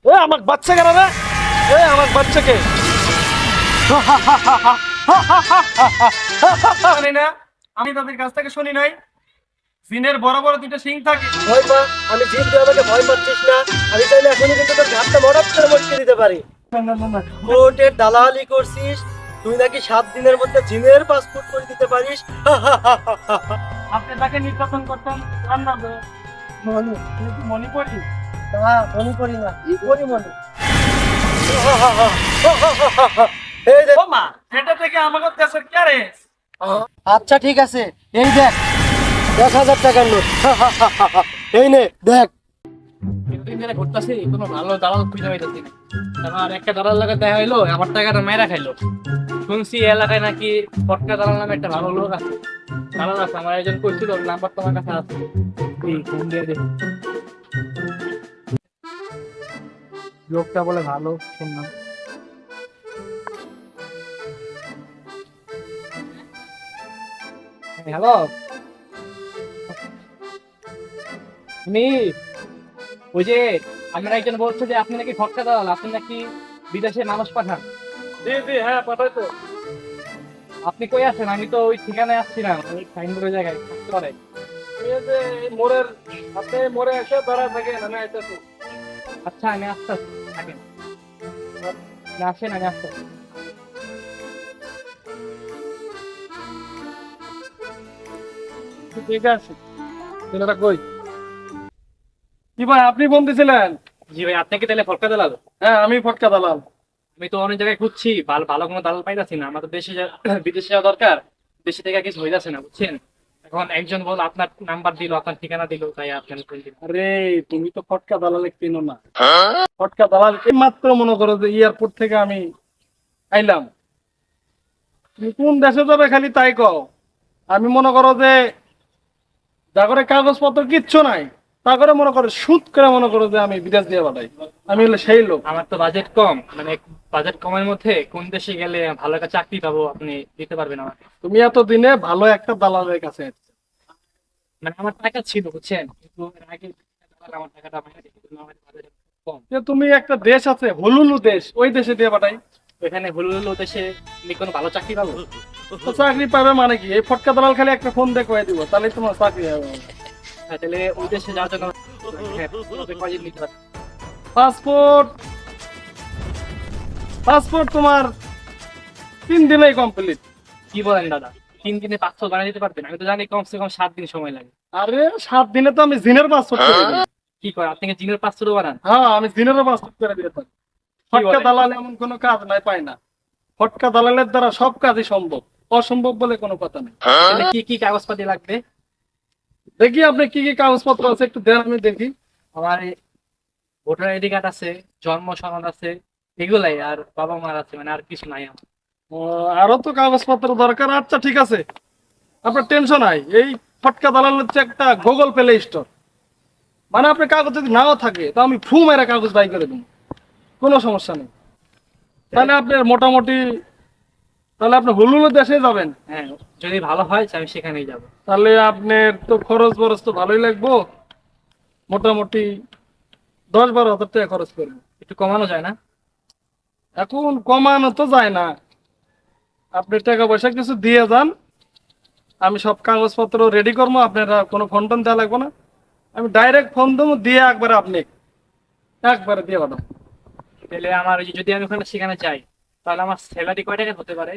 আমার বাচ্চা কেন রে? আমার বাচ্চাকে জানি না, আমি তাদের কাছ থেকে শুনি নাই জিনের বড় বড় দুটো সিং থাকে। ভয় পা, আমি জিন, তুই আমাকে ভয় পাচ্ছিস না। আমি চাইলে এখনই কিন্তু তোর ঘাটটা মরাত করে মটকে দিতে পারি। না না না না। কোর্টের দালালি করছিস, তুই নাকি 7 দিনের মধ্যে জিনের পাসপোর্ট করে দিতে পারিস। আপনি তাকে নির্যাতন করতেন জান না তো? মনু, তুই কি মনে পড়ি? না মনে করি না, করি মনে। এই দেখ। ও মা, এটা থেকে আমাদের দেশের ক্যারেজ। আচ্ছা ঠিক আছে, এই দেখ 10,000 টাকার নোট। এই নে দেখ। এতদিন ধরে ঘুরতেছি, কোনো ভালো দালাল খুঁজে পাইতেছি না। আমার একটা দালাল লাগে দেখা হইলো, আমার টাকাটা মেয়েরা খাইলো। শুনছি এই এলাকায় নাকি পটকা দালাল নামে একটা ভালো লোক আছে, দালাল আছে। আমার একজন কইছিল, নাম্বার তোমার কাছে আছে, এই ফোন দিয়ে দে। লোকটা বলে ভালো, শুনলাম। হ্যালো, উনি ওই যে আমার একজন বলছে যে আপনি নাকি ফটকা দালাল, আপনি নাকি বিদেশে মানুষ পাঠান। জি জি, হ্যাঁ পাঠাই তো। আপনি কই আছেন? আমি তো ওই ঠিকানায় আসছিলাম, ওই সাইনবোর্ডের জায়গায় থাকতে পারে। এই যে এই মোড়ের, আপনি মোড়ে এসে দাঁড়া থাকেন, আমি আইতেছি। আচ্ছা, আমি আসতেছি, থাকেন। আপনি আসেন, আমি আসতেছি। ঠিক আছে, ছেলেটা কই? কি ভাই, আপনি ফোন দিছিলেন? জি ভাই, আপনি কি তাহলে ফটকা দালাল? হ্যাঁ, আমি ফটকা দালাল। আমি তো অনেক জায়গায় খুঁজছি, ভালো ভালো কোনো দালাল পাইতাছি না। আমাদের দেশে বিদেশে যাওয়া দরকার, দেশে থেকে কিছু হইতাছে না, বুঝছেন? এখন একজন বল আপনার নাম্বার দিল, আপনার ঠিকানা দিল, তাই আপনার ফোন দিলাম। আরে তুমি তো ফটকা দালালে চিনো না। ফটকা দালাল এই মাত্র মনে করো যে এয়ারপোর্ট থেকে আমি আইলাম। তুমি কোন দেশে যাবে খালি তাই কও। আমি মনে করো যে যা করে কাগজপত্র কিচ্ছু নাই, তা করে মনে করো সুদ করে মনে করো যে আমি বিদেশ দিয়ে পাঠাই। আমি হলো সেই লোক। আমার তো বাজেট কম, মানে বাজেট কমের মধ্যে কোন দেশে গেলে ভালো একটা চাকরি পাবো, আপনি দিতে পারবেন আমাকে? তুমি এত দিনে ভালো একটা দালালের কাছে আসছো। মানে আমার টাকা ছিল, বুঝছেন, কিন্তু এর আগে দালাল আমার টাকাটা মাইরা দিছে, কিন্তু আমার বাজেট কম। যে তুমি একটা দেশ আছে হলুলু দেশ, ওই দেশে দিয়ে পাঠাই। ওইখানে হলুলু দেশে তুমি কোনো ভালো চাকরি পাবো? তো চাকরি পাবে মানে কি, এই ফটকা দালাল খালি একটা ফোন দিয়ে কয়ে দিব, তাহলে তোমার চাকরি হবে। হ্যাঁ, তাহলে ওই দেশে যাওয়ার জন্য হ্যাঁ, কয়দিন নিতে পারবে? পাসপোর্ট, পাসপোর্ট তোমার 3 দিনেই কমপ্লিট। কি বলেন দাদা, 3 দিনে পাসপোর্ট বানিয়ে দিতে পারবেন? আমি তো জানি কমসে কম 7 দিন সময় লাগে। আরে 7 দিনে তো আমি জিনের পাসপোর্ট করে দিই। কি করে, আপনি কি জিনের পাসপোর্ট বানান? হ্যাঁ, আমি জিনেরও পাসপোর্ট করে দিতে পারি। ফটকা দালাল এমন কোনো কাজ নাই, পায় না। ফটকা দালালের দ্বারা সব কাজই সম্ভব, অসম্ভব বলে কোনো কথা নেই। তাহলে কি কি কাগজপাতি লাগবে? দেখি আপনি কি কি কাগজপত্র আছে একটু দেন, আমি দেখি। আমার ভোটার আইডি কার্ড আছে, জন্ম সনদ আছে, এগুলাই। আর বাবা মার আছে, মানে আর কিছু নাই আমার। ও, আরো তো কাগজপত্র দরকার। আচ্ছা ঠিক আছে, আপনার টেনশন নাই। এই ফটকা দালাল হচ্ছে একটা গুগল প্লে স্টোর। মানে আপনার কাগজ যদি নাও থাকে, তো আমি ফু মেরা কাগজ বাই করে দেবো, কোনো সমস্যা নেই। তাহলে আপনার মোটামুটি, তাহলে আপনি হুলুলু দেশে যাবেন? হ্যাঁ, যদি ভালো হয় আমি সেখানেই যাব। তাহলে আপনার তো খরচ বরচ তো ভালোই লাগবো, মোটামুটি 10-12 হাজার টাকা খরচ করবো। একটু কমানো যায় না? এখন কমানো তো যায় না, আপনি টাকা পয়সা কিছু দিয়ে যান, আমি সব কাগজপত্র রেডি করবো। আপনারা কোনো ফোন টোন দেওয়া লাগবে না, আমি ডাইরেক্ট ফোন দেবো, দিয়ে একবারে আপনি একবারে দিয়ে পাঠাবো। তাহলে আমার যদি আমি ওখানে সেখানে যাই, তাহলে আমার স্যালারি কয় টাকা হতে পারে?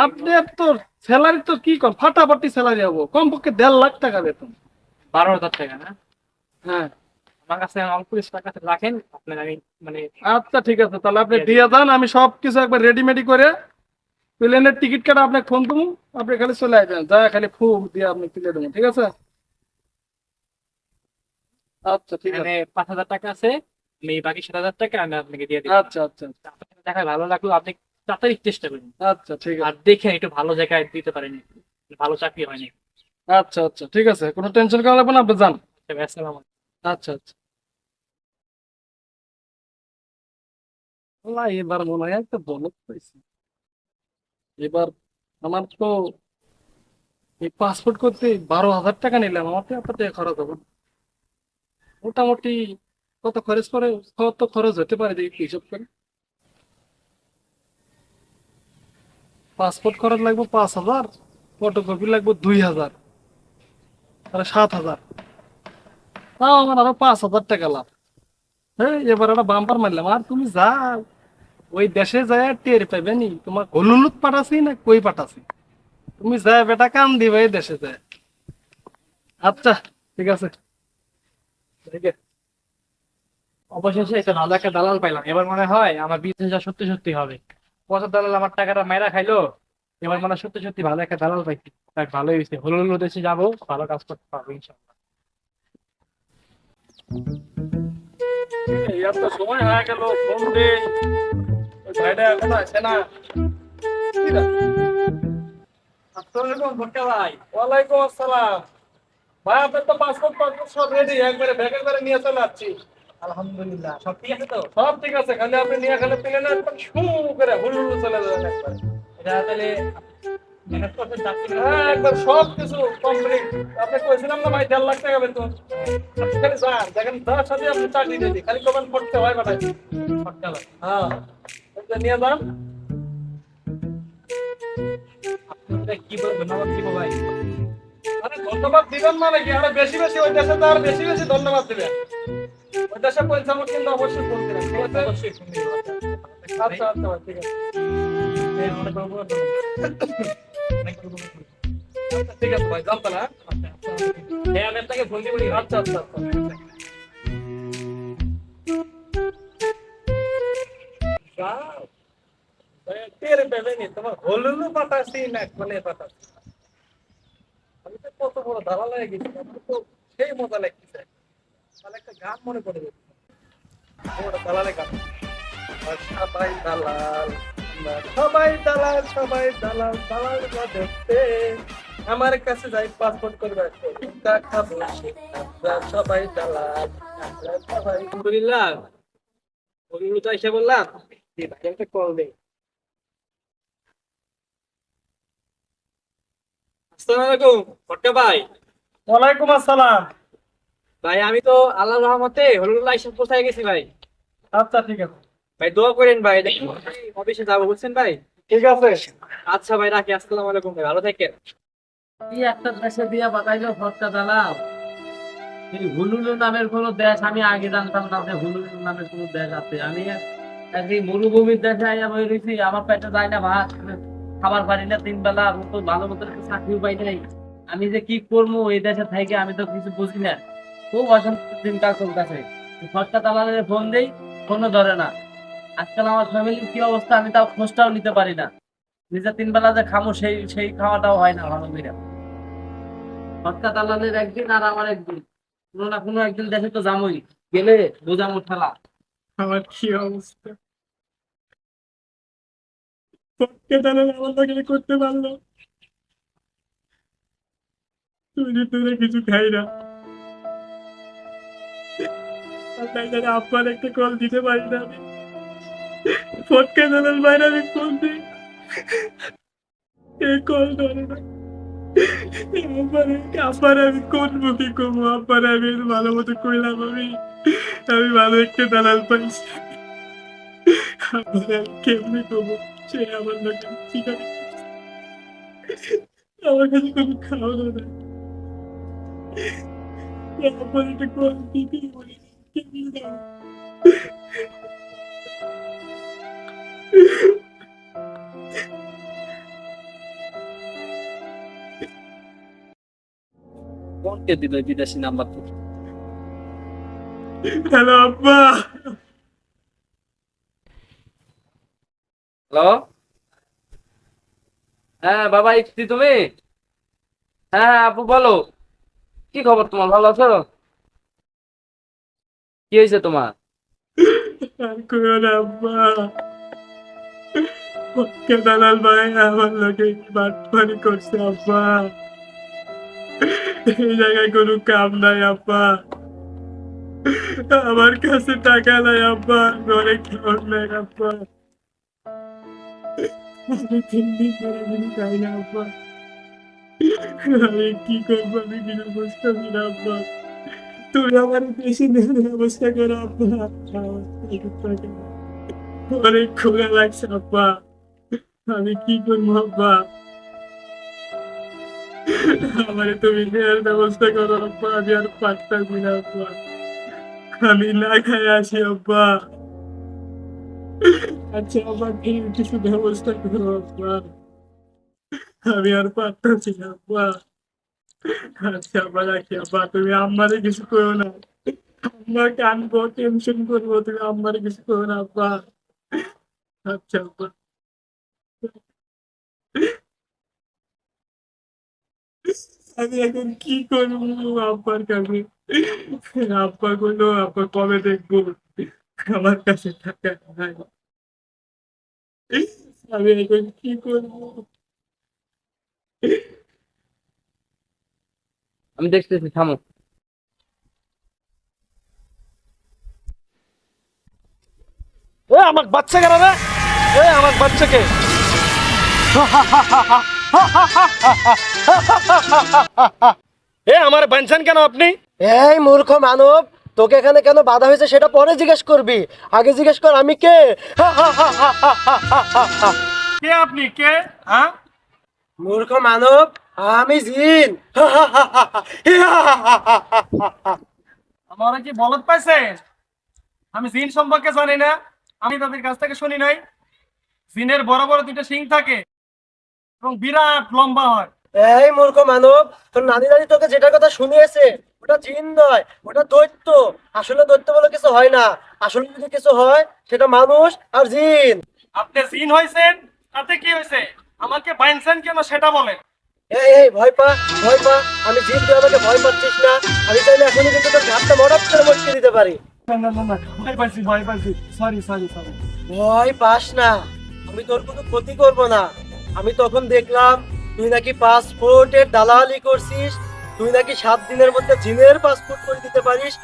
আপনার তো স্যালারি তো কি কম, ফাটাফাটি স্যালারি হবো, কমপক্ষে 1.5 লাখ টাকা বেতন। 12,000 টাকা না? হ্যাঁ। আমার কাছে অল্প কিছু টাকা রাখেন, আপনার আমি মানে। আচ্ছা ঠিক আছে, তাহলে আপনি দিয়ে দেন, আমি সব কিছু একবার রেডিমেডি করে প্লেনের টিকিট কাটা আপনাকে ফোন দেবো, আপনি খালি চলে আসবেন, যা খালি ফু দিয়ে আপনি তুলে দেবেন, ঠিক আছে? আচ্ছা ঠিক আছে, 5,000 টাকা আছে, আমি বাকি 7,000 টাকা আমি আপনাকে দিয়ে দিই। আচ্ছা আচ্ছা, আপনার সাথে দেখা ভালো লাগলো, আপনি তাড়াতাড়ি চেষ্টা করুন। আচ্ছা ঠিক আছে, আর দেখেন একটু ভালো জায়গায় দিতে পারেন, ভালো চাকরি হয়নি। আচ্ছা আচ্ছা ঠিক আছে, কোনো টেনশন করা লাগবে না, আপনি যান। আচ্ছা ভাই, আসসালামু আলাইকুম। আচ্ছা আচ্ছা। আল্লাহ, এবার মনে হয় একটা বলত পাইছি। এবার আমার তো এই পাসপোর্ট করতে 12,000 টাকা নিলাম, আমার তো এত টাকা খরচ হবে না। মোটামুটি কত খরচ করে, কত খরচ হতে পারে দেখি হিসাব করে। পাসপোর্ট খরচ লাগবে 5,000, ফটোকপি লাগবে 2,000, তাহলে 7,000। তাও আমার আরো 5,000 টাকা লাভ। হ্যাঁ, এবার একটা বাম্পার মারলাম। আর তুমি যাও ওই দেশে যায় টের পাবে নি তোমার হলুলুত পাঠাছি না কই পাঠাছি। তুমি যায় বেটা কাম দিবে এই দেশে যায়। আচ্ছা, ঠিক আছে, ঠিক আছে। অবশেষে একটা ভালো একটা দালাল পাইলাম, এবার মনে হয় আমার বিজনেসটা সত্যি সত্যি হবে। পচার দালাল আমার টাকাটা মেরা খাইলো, এবার মনে হয় সত্যি সত্যি ভালো একটা দালাল পাইছি। দেখ ভালোই হয়েছে, হলুলু দেশে যাবো, ভালো কাজ করতে পারবো ইনশাল্লাহ। এই এত সময় হয়ে গেল, ফোন দে, ওই ভাইটা এখনো আসে না। কি রে? আসসালামু আলাইকুম ভট্টা ভাই। ওয়ালাইকুম আসসালাম। ভাই আপনার তো পাসপোর্ট পাসপোর্ট সব রেডি, একবারে ব্যাগে করে নিয়ে চলে আসছি। আলহামদুলিল্লাহ, সব ঠিক আছে তো? সব ঠিক আছে, খালি আপনি নিয়ে খালি প্লেনে একবার শু করে হুড়ুড়ু চলে যাবেন একবার। এটা তাহলে মেহনত করতে যাচ্ছি। হ্যাঁ, একবার সব কিছু কমপ্লিট। আপনি কইছিলাম না ভাই 1.5 লাখ টাকা বেতন। আপনি খালি যান, দেখেন তার সাথে আপনি চাকরি দিয়ে দিই, খালি কমান করতে হয় বাটাই। করতে হবে। হ্যাঁ, এটা নিয়ে যান। আপনি কি বলবেন, ধন্যবাদ দিব ভাই। আরে ধন্যবাদ দিবেন মানে কি, আরো বেশি বেশি ওই দেশে তো আর বেশি বেশি ধন্যবাদ দিবেন। ওই দেশে পৌঁছানো কিন্তু অবশ্যই ফোন দিবেন, ঠিক আছে? অবশ্যই ফোন দিব। আচ্ছা আচ্ছা ভাই, ঠিক আছে। এই অনেক বড় বড় অনেক বড় বড়। আচ্ছা ঠিক আছে ভাই, জানতো না। আচ্ছা আচ্ছা, হ্যাঁ আমি আপনাকে ফোন দিব। আচ্ছা আচ্ছা আচ্ছা। যাও, টের পেবে নি তোমার হলুলু পাঠাচ্ছি না কোনে পাঠাচ্ছি। আমি তো কত বড় দালাল হয়ে গেছি, আমার তো সেই মজা লাগতেছে। তাহলে একটা গান মনে পড়ে যাচ্ছে, ওটা দালালের গান। আর সবাই দালাল, আমরা সবাই দালাল, সবাই দালাল, দালাল দেখতে আমার কাছে যাই পাসপোর্ট করবে টিকা খাবো, আমরা সবাই দালাল, আমরা সবাই। আলহামদুলিল্লাহ, বন্ধুটা এসে বললাম যে ভাই একটা কল দেই। আসসালামু আলাইকুম ভট্টা ভাই। ওয়ালাইকুম আসসালাম। ভাই আমি তো আল্লাহর রহমতে হলুল্লাহ এসে পৌঁছায় গেছি ভাই। আচ্ছা ঠিক আছে ভাই, দোয়া করেন ভাই, দেখি অফিসে যাবো, বুঝছেন ভাই? ঠিক আছে। আচ্ছা ভাই, রাখি। আসসালামু আলাইকুম ভাই, ভালো থাকেন। কি একটা দেশে দিয়া পাঠাইলো ভট্টা দালাল। এই হুলুলু নামের কোন দেশ আমি আগে জানতাম না যে হুলুলু নামের কোন দেশ আছে। আমি এই মরুভূমির দেশে আইয়া বই রয়েছি, আমার পেটে যায় না ভাত, খাবার পারি না 3 বেলা, মতো ভালো মতো একটা চাকরিও পাই নাই। আমি যে কি করবো এই দেশে থেকে, আমি তো কিছু বুঝি না। খুব অশান্তির দিনকাল চলতেছে। ভট্টা দালালের ফোন দেই, ফোনও ধরে না। আজকাল আমার ফ্যামিলির কি অবস্থা আমি তাও খোঁজটাও নিতে পারি না। নিজে 3 বেলা যে খামো সেই সেই খাওয়াটাও হয় না ভালো করে। ভটকা দালালের একদিন আর আমার একদিন, কোনো না কোনো একদিন দেশে তো যাবোই, গেলে বোঝামো ঠেলা। আমার কি অবস্থা, পটকে দালাল আমার লাগে করতে পারলো। তুই তোরা কিছু খাই না, আর তাই জন্য আব্বার একটা কল দিতে পারি না আমি। পটকে দালাল বাইরে আমি ফোন দিই, এই কল ধরে না। আব্বারে আব্বারে আমি কোন মুখে কমু, আব্বারে আমি ভালো মতো কইলাম আমি আমি ভালো একটা দালাল পাইছি। আব্বারে আমি কেমনে কমু, সে আমার লোকে ঠিকানা, আমার কাছে কোনো খাওয়ানো নাই। আব্বার একটা কল দিবি বলে কেমনে যাবো? কোনকে দিল বিদেশি নাম্বার থেকে? হ্যালো আব্বা। হ্যালো, হ্যাঁ বাবা, ইতি তুমি? হ্যাঁ হ্যাঁ আপু বলো, কি খবর তোমার, ভালো আছো? কি হয়েছে তোমার? আর কইও না আব্বা, পটকে দালাল ভাই আমার লোকে বাটপারি করছে আব্বা। এই জায়গায় কোনো কাম নাই আব্বা, আমার কাছে টাকা নাই আব্বা, ঘরে খাওয়ার নাই আব্বা, আমি 3 দিন ধরে কিছু খাই না আব্বা। আমি কি করবো, আমি কিছু বুঝতেছি না আব্বা। তুমি আমার বেশি দিনের ব্যবস্থা করো আব্বা। অনেক খোলা লাগছে আব্বা, আমি কি করবো আব্বা? আমার তুমি নেওয়ার ব্যবস্থা করো আব্বা, আমি আর পারতাছি না আব্বা, আমি না খাই আসি আব্বা। আচ্ছা আব্বা, কিছু ব্যবস্থা করো আব্বা, আমি আর পারতাছি না আব্বা। আচ্ছা আব্বা, রাখি আব্বা, তুমি আমারে কিছু করো না, আম্মা কানবো, টেনশন করবো, তুমি আমারে কিছু করো না আব্বা। আচ্ছা আব্বা। আমি এখন কি করবো আব্বার কাছে? আব্বা বললো আব্বা কবে দেখবো, আমার কাছে টাকা নাই, আমি এখন কি করবো? আমি দেখতেছি, থামো। আমাকে বাচ্চা কেন রে? আমাকে বাচ্চাকে আমার বানছেন কেন আপনি? এই মূর্খ মানব, তোকে এখানে কেন বাধা হয়েছে সেটা পরে জিজ্ঞেস করবি, আগে জিজ্ঞেস কর আমি কে। কে আপনি? কে? হ্যাঁ, মূর্খ মানব, আমি জিন। আমার কি বলদ পাইছেন? আমি জিন সম্পর্কে জানি না, আমি তাদের কাছ থেকে শুনি নাই। জিনের বড় বড় দুটো শিং থাকে এবং বিরাট লম্বা হয়। এই মূর্খ মানব, তোর নানি নানি তোকে যেটার কথা শুনিয়েছে ওটা জিন নয়, ওটা দৈত্য। আসলে দৈত্য বলে কিছু হয় না, আসলে যদি কিছু হয় সেটা মানুষ আর জিন। আপনি জিন হয়েছেন, তাতে কি হয়েছে? আমাকে বাইনছেন কেন সেটা বলেন। এই এই ভয় পা, ভয় পা, আমি জিন, তুই আমাকে ভয় পাচ্ছিস না। আমি চাইলে এখনই কিন্তু তোর ঘাটটা মরাত করে মটকে দিতে পারি। না না না না, ভয় পাইছি, সরি। ভয় পাস না, আমি তোর কোনো ক্ষতি করব না। আমি তখন দেখলাম তুই নাকি পাসপোর্টের দালালি করছিস, তুই নাকি 7 দিনের মধ্যে জিনের পাসপোর্ট করে দিতে পারিস।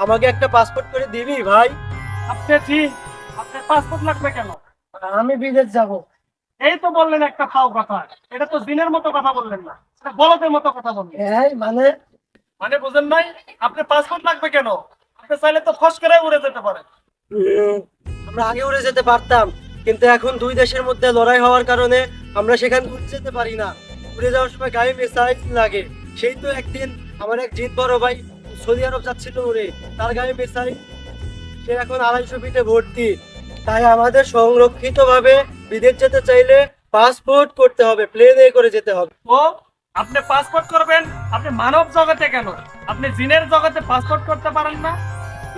আমাকে একটা পাসপোর্ট করে দিবি ভাই? আপনি জিন, আপনার পাসপোর্ট লাগবে কেন? আমি বিদেশ যাব। এই তো বললেন একটা ফাও কথা, এটা তো জিনের মতো কথা বললেন না, এটা বলদের মতো কথা বললেন। এই মানে মানে বুঝেন নাই? আপনার পাসপোর্ট লাগবে কেন? আপনি চাইলে তো ফস করে উড়ে যেতে পারেন। আমরা আগে উড়ে যেতে পারতাম, কিন্তু এখন দুই দেশের মধ্যে লড়াই হওয়ার কারণে আমরা সেখানে উড়ে যেতে পারি না। উড়ে যাওয়ার সময় গায়ে মিসাইল লাগে। সেই তো একদিন আমার এক জিত বড় ভাই সৌদি আরব যাচ্ছিল উড়ে, তার গায়ে মিসাইল, সে এখন 250 ফিটে ভর্তি। তাই আমাদের সংরক্ষিত ভাবে বিদেশ যেতে চাইলে পাসপোর্ট করতে হবে, প্লেনে করে যেতে হবে। ও, আপনি পাসপোর্ট করবেন? আপনি মানব জগতে কেন, আপনি জিনের জগতে পাসপোর্ট করতে পারেন না?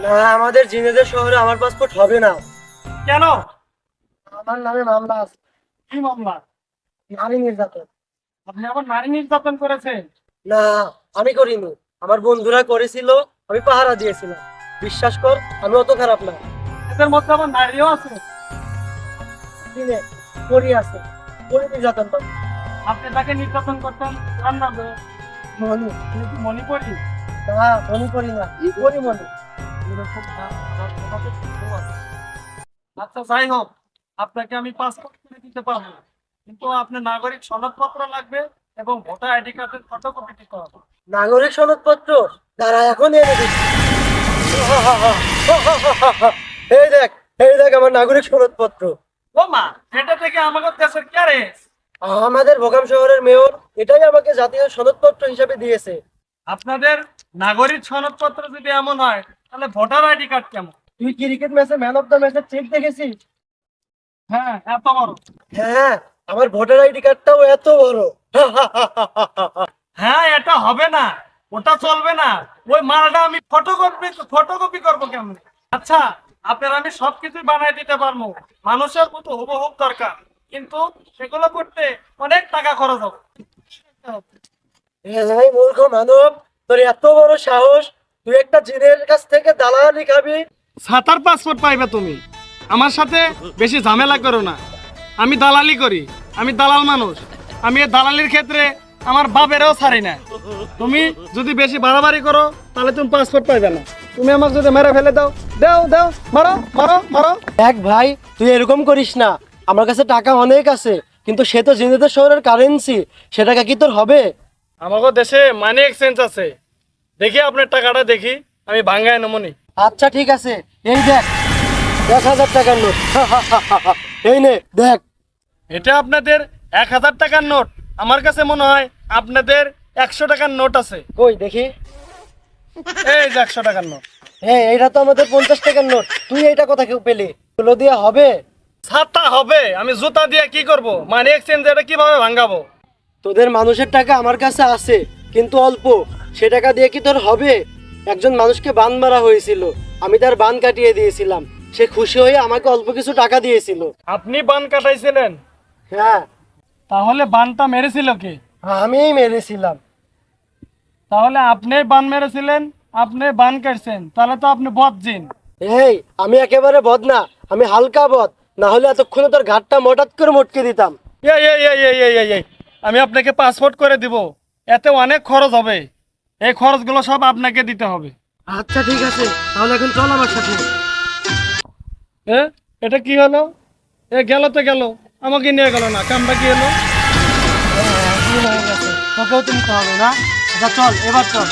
না, আমাদের জিনেদের শহরে আমার পাসপোর্ট হবে না। কেন? আমার নামে মামলা আছে, কি মামলা? নারী নির্যাতন। আপনি আবার নারী নির্যাতন করেছেন? না, আমি করিনি, আমার বন্ধুরা করেছিল, আমি পাহারা দিয়েছিলাম। বিশ্বাস কর, আমি অত খারাপ না। এদের মধ্যে আবার নারীও আছে? দিনে করি আছে, করি নির্যাতন করে। আপনি তাকে নির্যাতন করতেন, তার নাম মনি। মণিপুরি? না, মনি করি না, করি মনি। এরকম না, আমার কথাতে সন্দেহ আছে। আচ্ছা যাই হোক, আপনাকে আমি পাসপোর্ট করে দিতে পারবো, কিন্তু আপনার নাগরিক সনদপত্র লাগবে এবং ভোটার আইডি কার্ডের ফটোকপি দিতে হবে। নাগরিক সনদপত্র? দাঁড়া, এখন এনে দিচ্ছি। এই দেখ, এই দেখ আমার নাগরিক সনদপত্র। ও মা, এটা থেকে আমাদের দেশের ক্যারেজ। আমাদের ভোগাম শহরের মেয়র এটাই আমাকে জাতীয় সনদপত্র হিসেবে দিয়েছে। আপনাদের নাগরিক সনদপত্র যদি এমন হয়, তাহলে ভোটার আইডি কার্ড কেমন? তুই ক্রিকেট ম্যাচে ম্যান অফ দ্য ম্যাচের চেক দেখেছিস? হ্যাঁ, এত বড়। হ্যাঁ, আমার ভোটার আইডি কার্ডটাও এত বড়। হ্যাঁ, এটা হবে না, ওটা চলবে না, ওই মালটা আমি ফটোকপি করবো কেমন? আচ্ছা, আপনার আমি সবকিছু বানাই দিতে পারবো, মানুষের মতো হুবহু দরকার, কিন্তু সেগুলো করতে অনেক টাকা খরচ হবে। এই মূর্খ মানব, তোর এত বড় সাহস, তুই একটা জিনের কাছ থেকে দালালি খাবি? সাতার পাসপোর্ট পাইবে তুমি, আমার সাথে বেশি ঝামেলা করো না। আমি দালালি করি, আমি দালাল মানুষ, আমি এই দালালির ক্ষেত্রে আমার বাপেরও ছাড়ি না। তুমি যদি বেশি বাড়াবাড়ি করো তাহলে তুমি পাসপোর্ট পাইবে না। তুমি আমাকে যদি মেরে ফেলে দাও, দাও, মারো। দেখ ভাই, তুই এরকম করিস না, আমার কাছে টাকা অনেক আছে, কিন্তু সে তো জিনেদের শহরের কারেন্সি, সে টাকা কি তোর হবে? আমাকে দেশে মানি এক্সচেঞ্জ আছে, দেখি আপনার টাকাটা দেখি, আমি ভাঙ্গায় নমনি। আচ্ছা ঠিক আছে, এই দেখ 10,000 টাকার নোট। এই নে দেখ। এটা আপনাদের 1000 টাকার নোট? আমার কাছে মনে হয় আপনাদের 100 টাকার নোট আছে। কই দেখি। এই যে 100 টাকার নোট। এইটা তো আমাদের 50 টাকার নোট, তুই এইটা কোথা কেউ পেলি? এগুলো দিয়ে হবে? ছাতা হবে? আমি জুতা দিয়ে কি করব? মানি এক্সচেঞ্জ এটা কিভাবে ভাঙাবো? তোদের মানুষের টাকা আমার কাছে আছে, কিন্তু অল্প। সে টাকা দিয়ে কি তোর হবে? একজন মানুষকে বান মারা হয়েছিল, আমি তার বান কাটিয়ে দিয়েছিলাম। সে খুশি হয়ে আমাকে অল্প কিছু টাকা দিয়েছিল। আপনি বান কাটাইছিলেন? হ্যাঁ, তাহলে বানটা মেরেছিল কে? আমিই মেরেছিলাম। তাহলে আপনি বান মেরেছিলেন, আপনি বান কাটছেন, তাহলে তো আপনি বদজিন। এই আমি একেবারে বদ না, আমি হালকা বদ। না হলে এতক্ষণে তোর ঘাটটা মোটাত করে মটকে দিতাম। এই আমি আপনাকে পাসপোর্ট করে দিব, এতে অনেক খরচ হবে। এই খরচগুলো সব আপনাকে দিতে হবে। আচ্ছা ঠিক আছে, তাহলে এখন চল আমার সাথে। এটা কি হলো? গেল তো গেল, আমাকে নিয়ে গেল না। কামটা কি হলো? তোকেও তো নিতে হবে না? আচ্ছা চল, এবার চল।